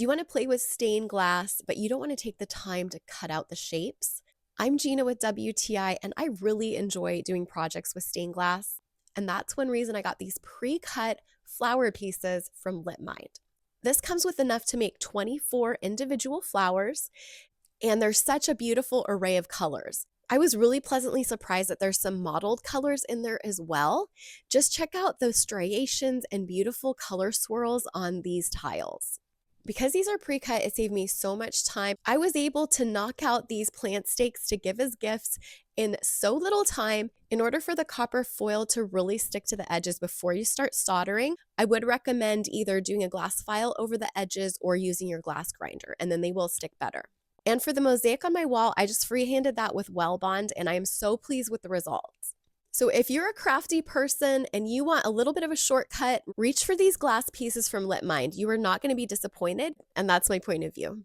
Do you want to play with stained glass, but you don't want to take the time to cut out the shapes? I'm Gina with WTI, and I really enjoy doing projects with stained glass. And that's one reason I got these pre-cut flower pieces from LITMIND. This comes with enough to make 24 individual flowers, and there's such a beautiful array of colors. I was really pleasantly surprised that there's some mottled colors in there as well. Just check out the striations and beautiful color swirls on these tiles. Because these are pre-cut, it saved me so much time. I was able to knock out these plant stakes to give as gifts in so little time. In order for the copper foil to really stick to the edges before you start soldering, I would recommend either doing a glass file over the edges or using your glass grinder, and then they will stick better. And for the mosaic on my wall, I just freehanded that with Well Bond, and I am so pleased with the results. So if you're a crafty person and you want a little bit of a shortcut, reach for these glass pieces from LITMIND. You are not going to be disappointed, and that's my point of view.